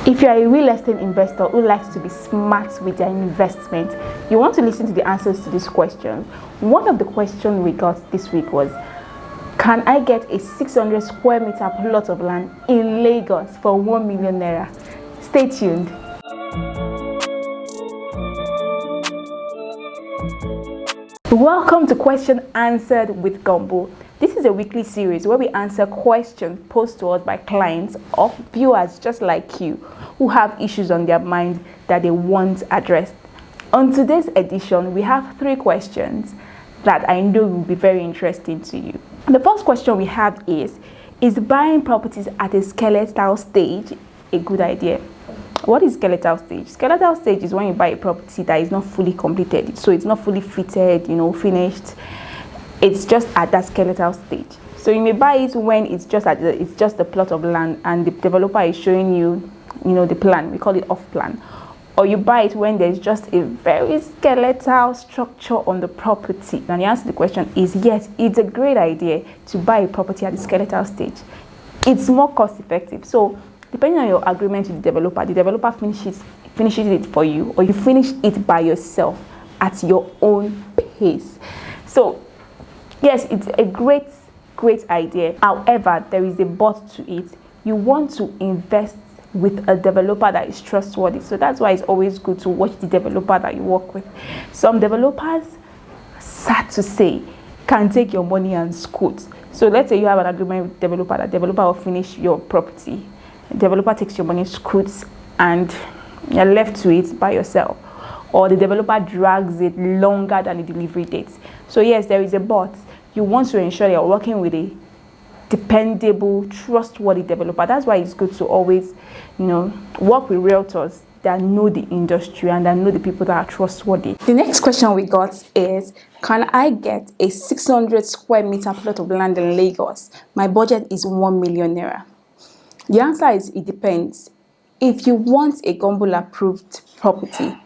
If you are a real estate investor who likes to be smart with their investment, you want to listen to the answers to these questions. One of the questions we got this week was, can I get a 600 square meter plot of land in Lagos for 1 million naira? Stay tuned. Welcome to Question Answered with Gumbull. This is a weekly series where we answer questions posed to us by clients or viewers just like you who have issues on their mind that they want addressed. On today's edition, we have 3 questions that I know will be very interesting to you. The first question we have is buying properties at a skeletal stage a good idea? What is skeletal stage? Skeletal stage is when you buy a property that is not fully completed, so it's not fully fitted, finished. It's just at that skeletal stage. So you may buy it when it's just a plot of land and the developer is showing you, the plan. We call it off plan. Or you buy it when there's just a very skeletal structure on the property. And the answer to the question is yes, it's a great idea to buy a property at the skeletal stage. It's more cost effective. So depending on your agreement with the developer finishes it for you, or you finish it by yourself at your own pace. So yes, it's a great idea. However, there is a but to it. You want to invest with a developer that is trustworthy. So that's why it's always good to watch the developer that you work with. Some developers, sad to say, can take your money and scoot. So let's say you have an agreement with the developer, that developer will finish your property. The developer takes your money, scoots, and you're left to it by yourself. Or the developer drags it longer than the delivery date. So yes, there is a but. You want to ensure you're working with a dependable, trustworthy developer. That's why it's good to always, work with realtors that know the industry and that know the people that are trustworthy. The next question we got is, can I get a 600 square meter plot of land in Lagos? My budget is 1 million naira. The answer is it depends. If you want a Gumbull approved property,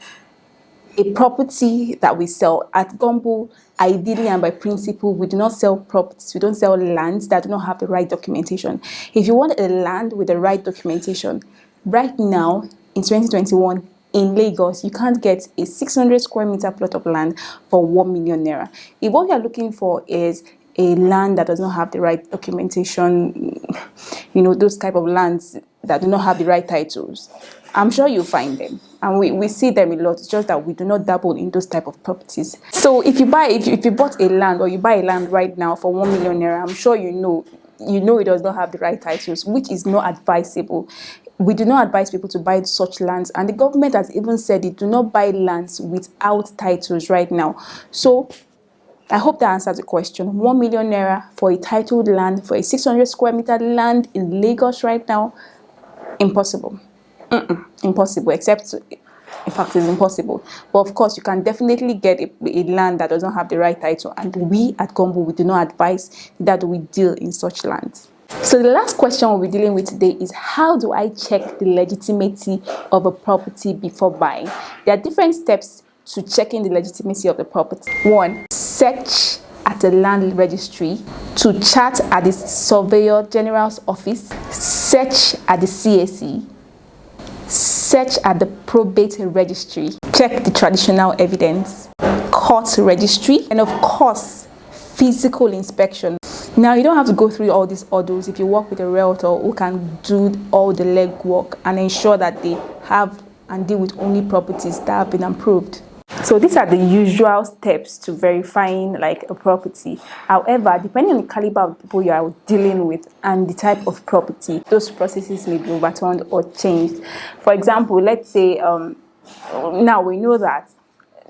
a property that we sell at Gumbull, ideally and by principle, we do not sell properties. We don't sell lands that do not have the right documentation. If you want a land with the right documentation, right now in 2021 in Lagos, you can't get a 600 square meter plot of land for 1 million naira. If what you are looking for is a land that does not have the right documentation, those type of lands that do not have the right titles, I'm sure you'll find them, and we see them a lot. It's just that we do not dabble in those type of properties. So if you bought a land, or you buy a land right now for 1 million naira, I'm sure you know it does not have the right titles, which is not advisable. We do not advise people to buy such lands, and the government has even said it, do not buy lands without titles right now. So I hope that answers the question. 1 million naira for a titled land, for a 600 square meter land in Lagos right now, impossible. Impossible, except, in fact, it's impossible. But of course, you can definitely get a land that does not have the right title. And we at Gumbull, we do not advise that we deal in such lands. So the last question we'll be dealing with today is, how do I check the legitimacy of a property before buying? There are different steps to checking the legitimacy of the property. 1, search at the land registry. 2, chat at the Surveyor General's office. Search at the CAC. Search at the probate registry. Check the traditional evidence, court registry, and of course, physical inspection. Now, you don't have to go through all these orders if you work with a realtor who can do all the legwork and ensure that they have and deal with only properties that have been approved. So these are the usual steps to verifying a property. However, depending on the caliber of people you are dealing with and the type of property, those processes may be overturned or changed. For example, let's say now we know that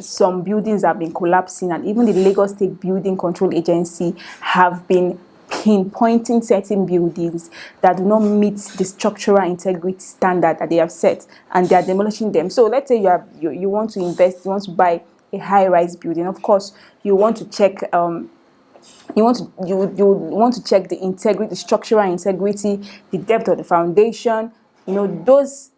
some buildings have been collapsing, and even the Lagos State Building Control Agency have been pinpointing certain buildings that do not meet the structural integrity standard that they have set, and they are demolishing them. So let's say you want to invest, you want to buy a high-rise building. Of course, you want to check you want to check the integrity, the structural integrity, the depth of the foundation. Those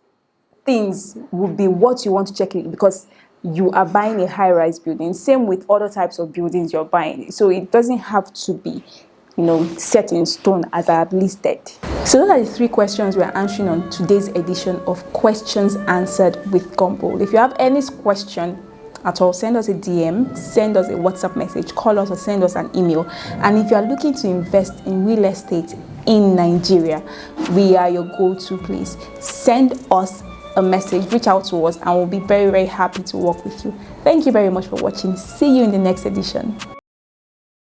things would be what you want to check, because you are buying a high-rise building. Same with other types of buildings you're buying. So it doesn't have to be set in stone as I have listed. So those are the 3 questions we're answering on today's edition of Questions Answered with Gumbull. If you have any question at all, send us a DM, send us a WhatsApp message, call us, or send us an email. And if you are looking to invest in real estate in Nigeria, we are your go-to place. Send us a message, reach out to us, and we'll be very, very happy to work with you. Thank you very much for watching. See you in the next edition.